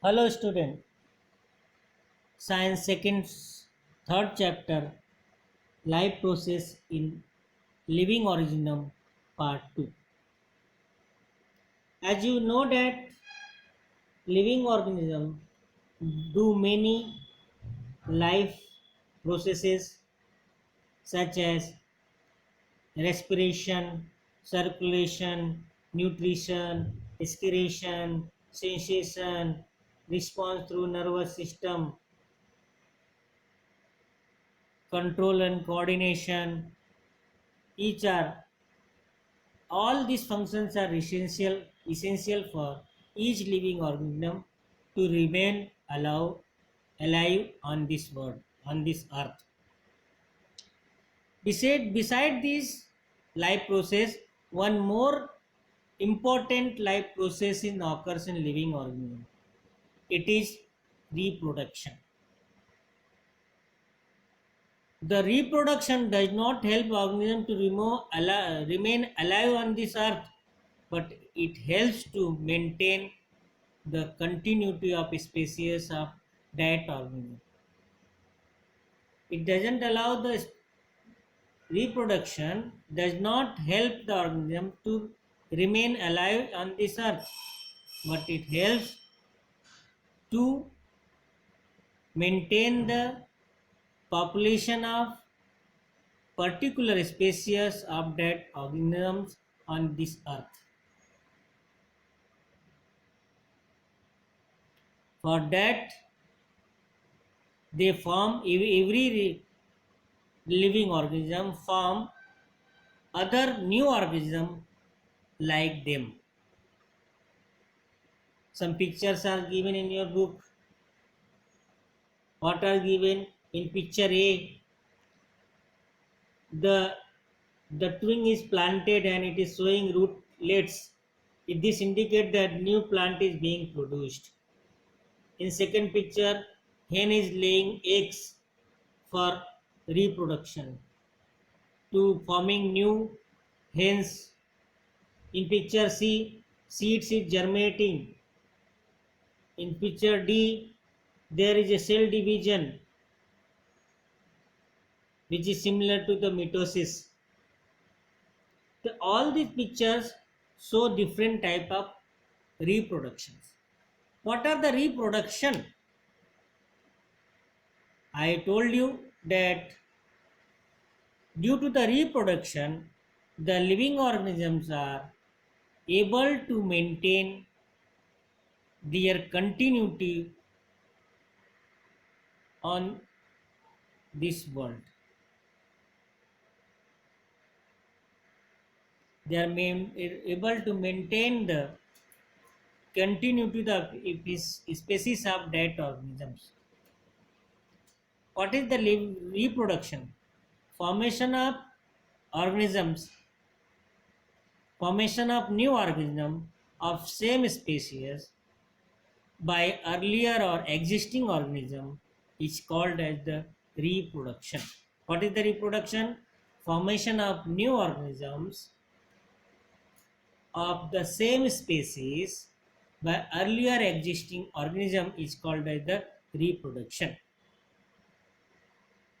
Hello student, Science second third chapter Life process in living organism part 2. As you know that living organism do many life processes such as respiration, circulation, nutrition, excretion, sensation, response through nervous system, control and coordination. Each are All these functions are essential for each living organism to remain alive on this world, on this earth. Beside this life process, one more important life process occurs in living organism. It is reproduction. The reproduction does not help organism to remain alive on this earth, but it helps to maintain the continuity of species of that organism. It doesn't allow the reproduction, does not help the organism to remain alive on this earth, but it helps to maintain the population of particular species of that organisms on this earth. For that, they form every living organism form other new organism like them. Some pictures are given in your book. What are given in picture A? The the twig is planted and it is showing rootlets. This indicates that new plant is being produced. In second picture, hen is laying eggs for reproduction to forming new hens. In picture C, seeds is germinating. In picture D, there is a cell division which is similar to the mitosis. All these pictures show different type of reproductions. What are the reproduction? I told you that due to the reproduction, the living organisms are able to maintain their continuity on this world. They are able to maintain the continuity of species of that organisms. What is the reproduction? Formation of organisms, formation of new organism of same species by earlier or existing organism is called as the reproduction. What is the reproduction? Formation of new organisms of the same species by earlier existing organism is called as the reproduction.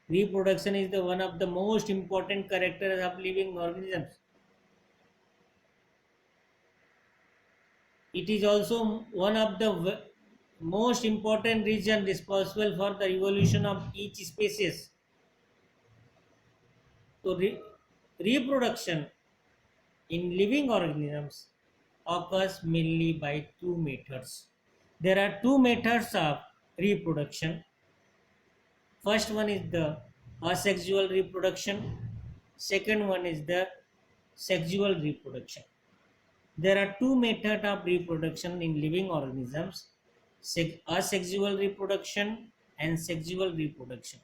Reproduction is the one of the most important characters of living organisms. It is also one of the most important reason responsible for the evolution of each species. So reproduction in living organisms occurs mainly by two methods. There are two methods of reproduction. First one is the asexual reproduction. Second one is the sexual reproduction. There are two methods of reproduction in living organisms: asexual reproduction and sexual reproduction.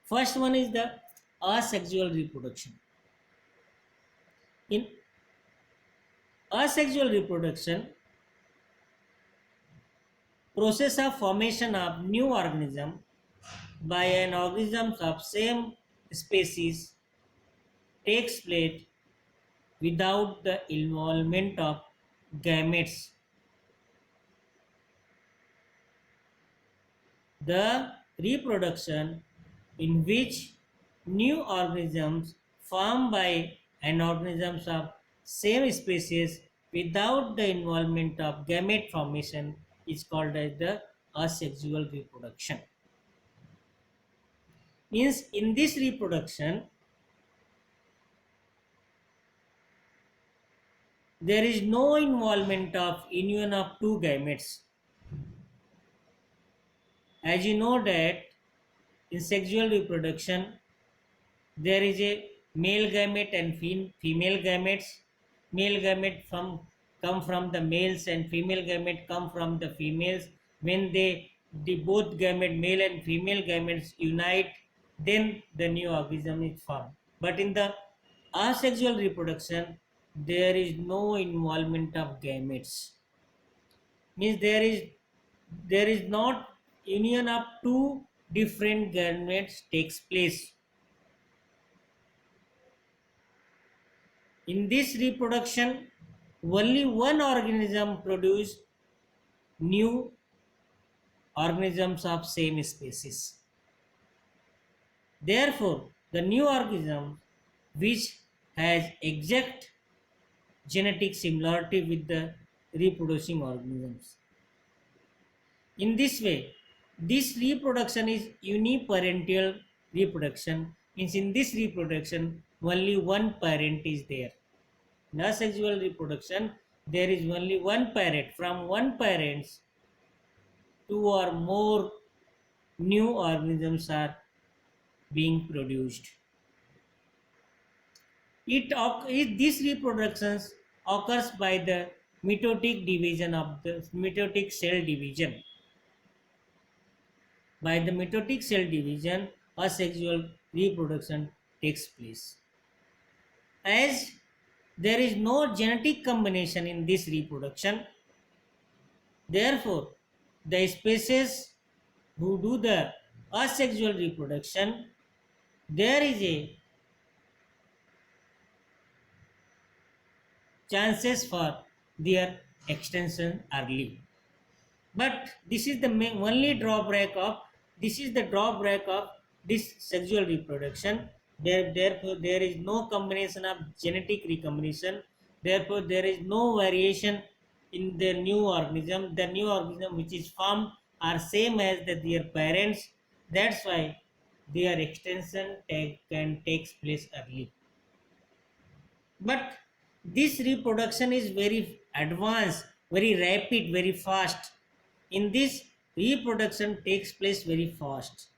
First one is the asexual reproduction. In asexual reproduction, process of formation of new organism by an organism of same species takes place without the involvement of gametes. The reproduction in which new organisms formed by an organisms of same species without the involvement of gamete formation is called as the asexual reproduction. Means in this reproduction there is no involvement of union of two gametes. As you know that in sexual reproduction there is a male gamete and female gametes. Male gamete come from the males and female gamete come from the females. When the both gamete, male and female gametes unite, then the new organism is formed. But in the asexual reproduction, there is no involvement of gametes. Means there is not union of two different gametes takes place. In this reproduction, only one organism produce new organisms of same species. Therefore, the new organism which has exact genetic similarity with the reproducing organisms. In this way, this reproduction is uniparental reproduction. Means in this reproduction, only one parent is there. In asexual reproduction, there is only one parent. From one parent, two or more new organisms are being produced. This reproduction occurs by the mitotic division of the mitotic cell division. By the mitotic cell division, asexual reproduction takes place. As there is no genetic combination in this reproduction, therefore, the species who do the asexual reproduction, there is a chances for their extension early. But this is the only drawback of this sexual reproduction. Therefore, there is no combination of genetic recombination. Therefore, there is no variation in the new organism. The new organism which is formed are same as their parents. That's why their extension can takes place early. But this reproduction is very advanced, very rapid, very fast. In this, reproduction takes place very fast.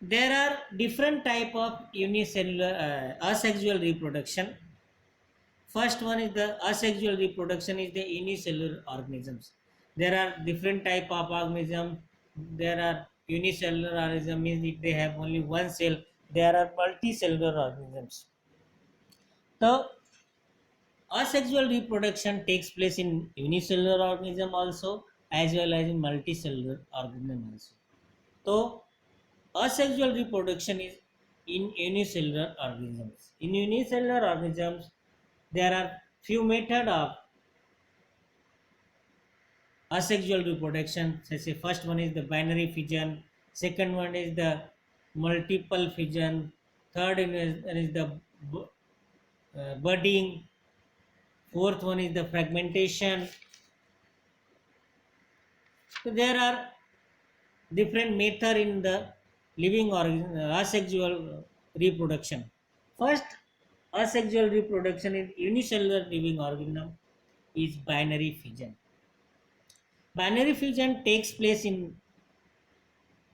There are different type of unicellular asexual reproduction. First one is the asexual reproduction is the unicellular organisms. There are different type of organisms. There are unicellular organisms means they have only one cell. There are multicellular organisms. So asexual reproduction takes place in unicellular organism also as well as in multicellular organism also. So asexual reproduction is in unicellular organisms. In unicellular organisms, there are few methods of asexual reproduction. Say first one is the binary fission, second one is the multiple fission, third is the budding, fourth one is the fragmentation. So there are different methods in the living organism asexual reproduction. First asexual reproduction in unicellular living organism is binary fission. Binary fission takes place in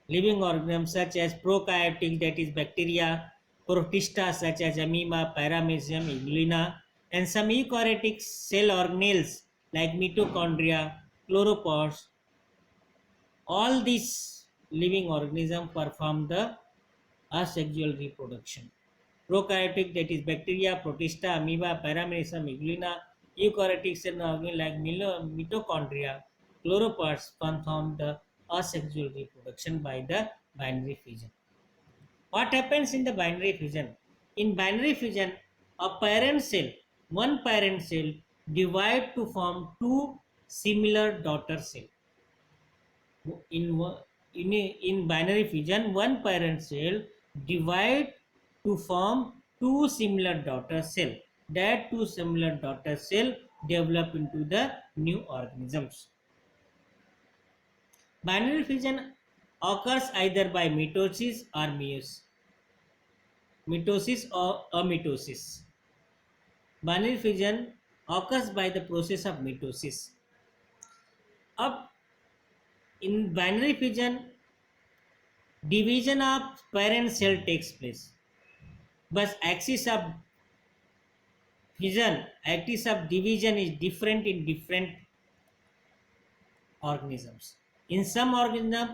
living organisms such as prokaryotic, that is bacteria, protista such as amoeba, paramecium, inulina, and some eukaryotic cell organelles like mitochondria, chloroplasts. All these living organisms perform the asexual reproduction. Prokaryotic, that is bacteria, protista, amoeba, paramecium, inulina, eukaryotic cell organelles like mitochondria, chloroplasts perform the asexual reproduction by the binary fission. What happens in the binary fission? In binary fission, one parent cell divide to form two similar daughter cells. in in binary fission, one parent cell divide to form two similar daughter cell. That two similar daughter cell develop into the new organisms. Binary fission occurs either by mitosis or mitosis or amitosis. Binary fission occurs by the process of mitosis. Up in binary fission, division of parent cell takes place, but axis of division is different in different organisms. In some organisms,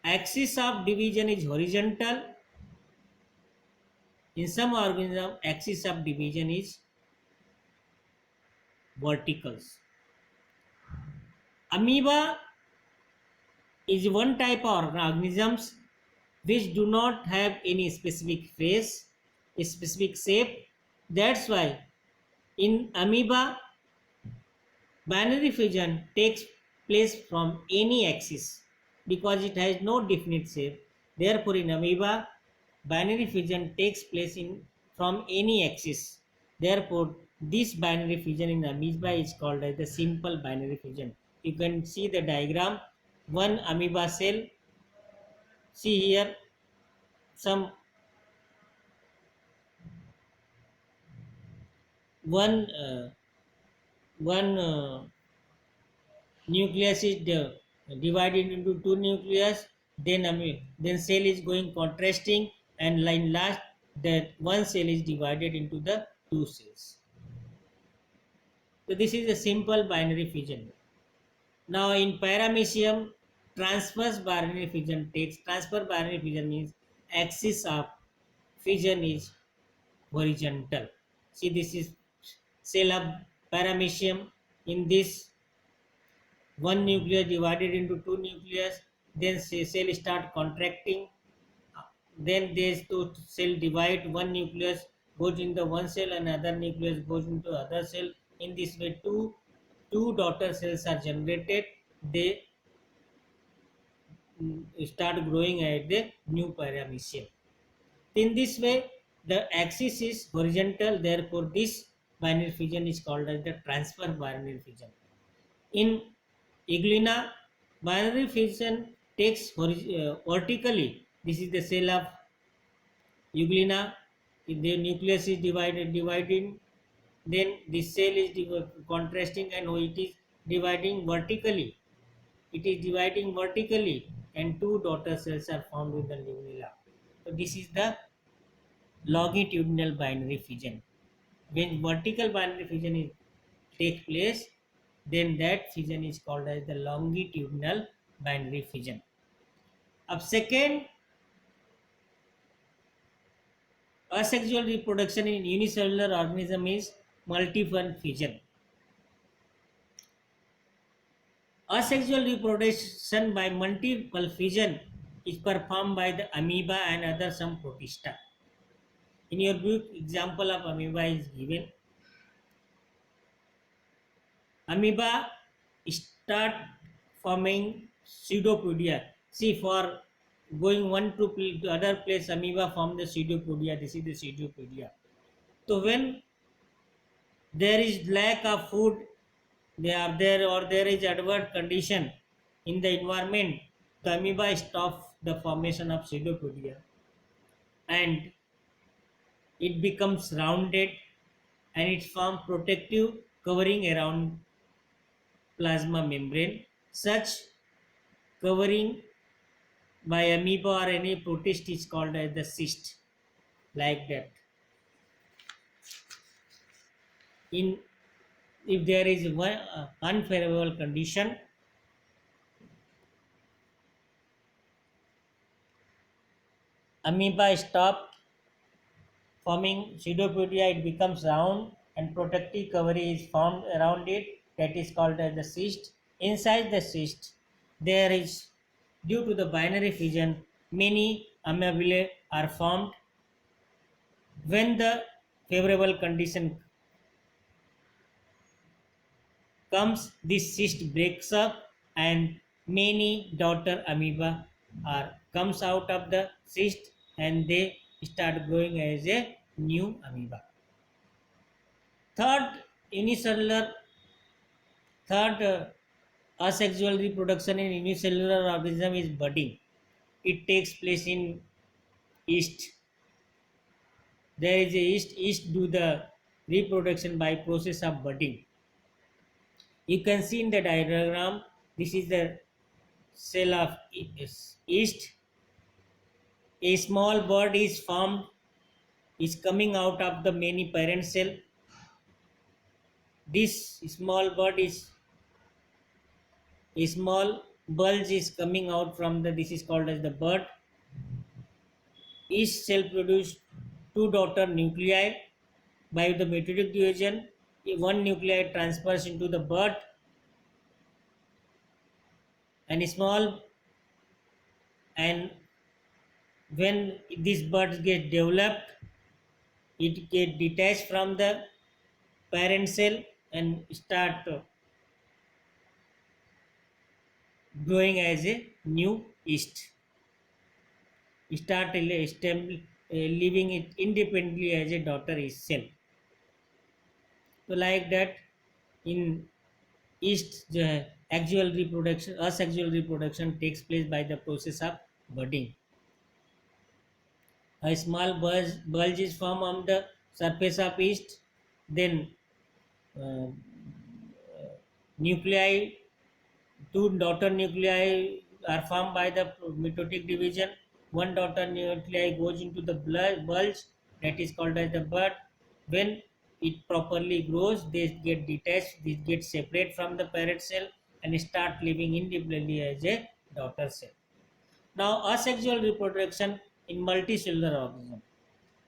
axis of division is horizontal. In some organisms, axis of division is vertical. Amoeba is one type of organisms which do not have any specific face, a specific shape. That's why in amoeba, binary fission takes place from any axis because it has no definite shape. Therefore, in amoeba, binary fission takes place from any axis. Therefore, this binary fission in amoeba is called as the simple binary fission. You can see the diagram. One amoeba cell. See here some one one nucleus is divided into two nucleus, then then cell is going contrasting, and line last that one cell is divided into the two cells. So this is a simple binary fission. Now in paramecium, transfer binary fission means axis of fission is horizontal. See, this is cell of paramecium. In this, one nucleus divided into two nucleus, then cell start contracting, then these two cell divide, one nucleus goes in the one cell and other nucleus goes into other cell. In this way, two daughter cells are generated. They start growing at the new paramecium. In this way, the axis is horizontal, therefore this binary fission is called as the transfer binary fission. In Euglena, binary fission takes vertically. This is the cell of Euglena. The nucleus is dividing. Then this cell is contrasting, and it is dividing vertically. It is dividing vertically, and two daughter cells are formed with the Euglena. So this is the longitudinal binary fission. When vertical binary fission is take place, then that fission is called as the longitudinal binary fission. Of second, asexual reproduction in unicellular organism is multiple fission. Asexual reproduction by multiple fission is performed by the amoeba and other some protista. In your book, example of amoeba is given. Amoeba start forming pseudopodia. See, for going one to other place, amoeba form the pseudopodia. This is the pseudopodia. So when there is lack of food, they are there, or there is adverse condition in the environment, the amoeba stop the formation of pseudopodia, and it becomes rounded, and it forms protective covering around plasma membrane. Such covering by amoeba or any protist is called as the cyst, like that. In if there is one unfavorable condition, amoeba stop forming pseudopodia, it becomes round, and protective covering is formed around it, that is called as the cyst. Inside the cyst, there is, due to the binary fission, many amoebulae are formed. When the favorable condition comes, this cyst breaks up, and many daughter amoeba are comes out of the cyst and they start growing as a new amoeba. Third, unicellular. Third, asexual reproduction in unicellular organism is budding. It takes place in yeast. There is a yeast. Yeast do the reproduction by process of budding. You can see in the diagram. This is the cell of yeast. A small bud is formed, is coming out of the many parent cell. This small bud is a small bulge is coming out from the, this is called as the bud. Each cell produce two daughter nuclei. By the mitotic division, one nuclei transfers into the bud and small, and when these buds get developed, it get detached from the parent cell and start growing as a new yeast. Start living it independently as a daughter yeast cell. So like that, in yeast, the asexual reproduction takes place by the process of budding. A small bulge is formed on the surface of yeast. Then uh, nuclei, two daughter nuclei are formed by the mitotic division. One daughter nuclei goes into the bulge, that is called as the bud. When it properly grows, they get detached, they get separate from the parent cell and start living independently as a daughter cell. Now, asexual reproduction in multicellular organism.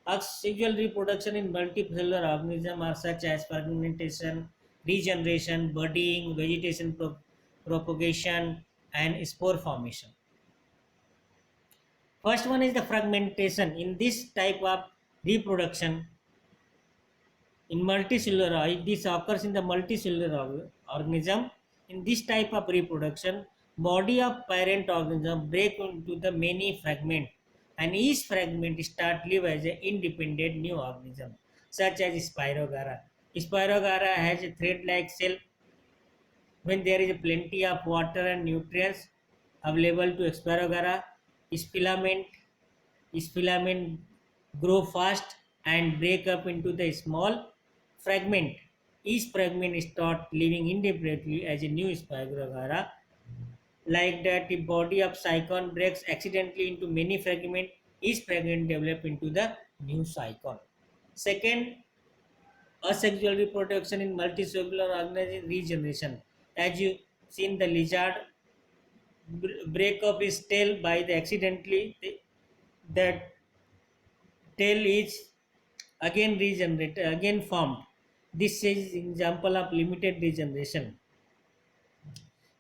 Asexual reproduction in multicellular organisms are such as fragmentation, regeneration, budding, vegetation propagation, and spore formation. First one is the fragmentation. In this type of reproduction, in multicellular, this occurs in the multicellular organism. In this type of reproduction, body of parent organism break into the many fragments, and each fragment start live as an independent new organism, such as Spirogara. Spirogara has a thread-like cell. When there is plenty of water and nutrients available to Spirogara, its filament grow fast and break up into the small fragment. Each fragment start living independently as a new Spirogara. Like that, the body of cycon breaks accidentally into many fragments. Each fragment develop into the new cycon. Second, asexual reproduction in multicellular organism regeneration. As you seen, the lizard break up his tail by the accidentally, that tail is again regenerated, again formed. This is example of limited regeneration.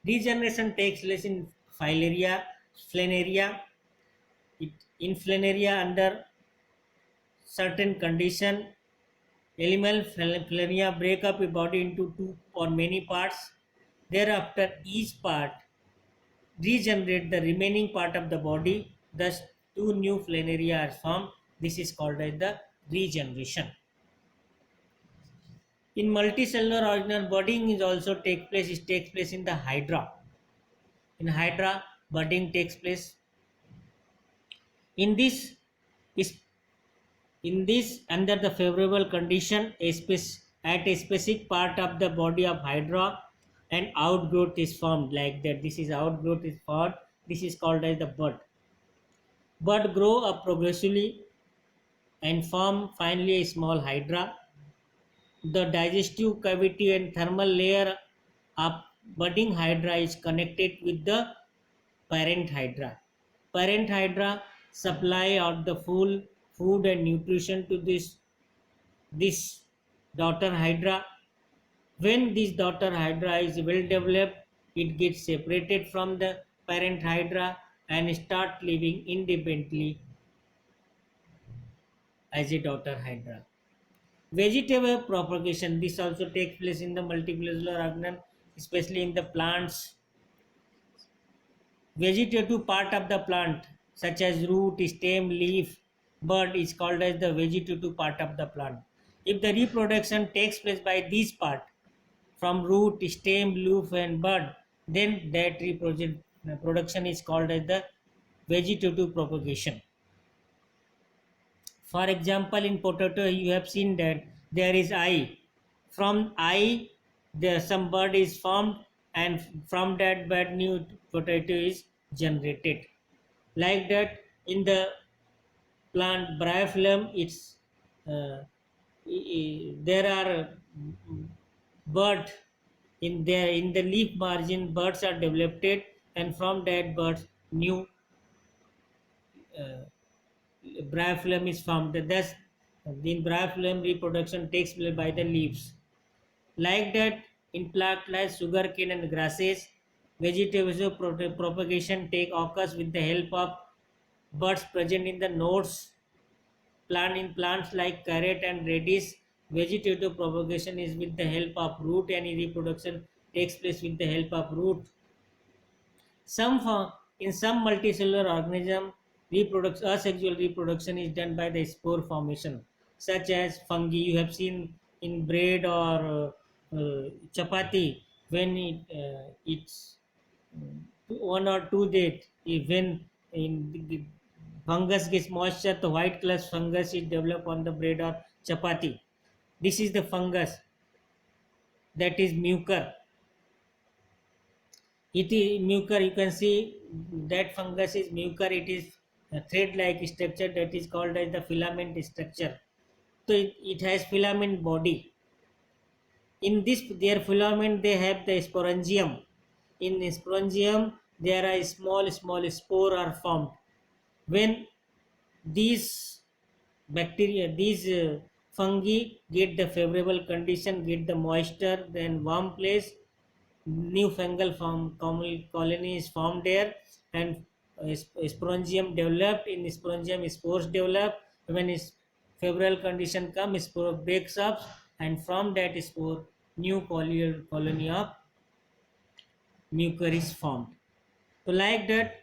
Regeneration takes place in Flaneria. In Flaneria, under certain condition, animal Flaneria break up a body into two or many parts. Thereafter, each part regenerate the remaining part of the body. Thus, two new Flaneria are formed. This is called as the regeneration. In multicellular organism, budding is also take place. It takes place in the hydra. In hydra, budding takes place. In this is in this under the favorable condition, at a specific part of the body of hydra, an outgrowth is formed like that. This is outgrowth is formed. This is called as the bud. Bud grow up progressively and form finally a small hydra. The digestive cavity and thermal layer of budding hydra is connected with the parent hydra. Parent hydra supply out the full food and nutrition to this daughter hydra. When this daughter hydra is well developed, it gets separated from the parent hydra and start living independently as a daughter hydra. Vegetable propagation, this also takes place in the multicellular organism, especially in the plants. vegetative part of the plant such as root, stem, leaf, bud is called as the vegetative part of the plant. If the reproduction takes place by these part from root, stem, leaf and bud, then that reproduction is called as the vegetative propagation. For example, in potato you have seen that there is eye. From eye there some bud is formed, and from that bud new potato is generated. Like that in the plant bryophyllum, it's uh, there are bud in the leaf margin, buds are developed, and from that buds new uh, bryophyllum is formed. Thus, in bryophyllum reproduction takes place by the leaves. Like that, in plant like sugarcane and grasses, vegetation propagation take occurs with the help of buds present in the nodes. Plant in plants like carrot and radish, vegetative propagation is with the help of root, and reproduction takes place with the help of root. In some multicellular organism, asexual reproduction is done by the spore formation, such as fungi. You have seen in bread or chapati when it's 1 or 2 days. When in the fungus gets moisture, the white color fungus is developed on the bread or chapati. This is the fungus that is mucor. It is mucor. You can see that fungus is mucor. It is a thread-like structure that is called as the filament structure. So it has filament body. In this, their filament, they have the sporangium. In sporangium, there are small spore are formed. When these these fungi get the favorable condition, get the moisture, then warm place, new fungal colony is formed there, and sporangium developed. In sporangium spores develop. When is favorable condition come, spore breaks up, and from that spore new colony of mucor is formed. So like that,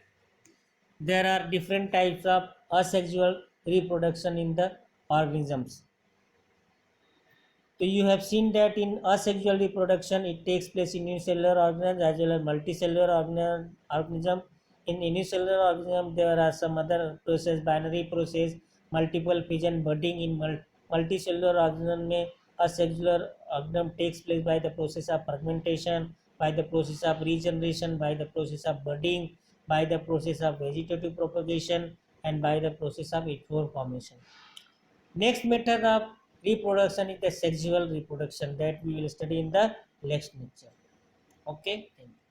there are different types of asexual reproduction in the organisms. So you have seen that in asexual reproduction, it takes place in unicellular organisms as well as multicellular organism. In unicellular organism, there are some other process, binary process, multiple fission budding. In multicellular organism, में asexual organism takes place by the process of fragmentation, by the process of regeneration, by the process of budding, by the process of vegetative propagation, and by the process of spore formation. Next method of reproduction is the sexual reproduction that we will study in the next lecture. Okay, thank you.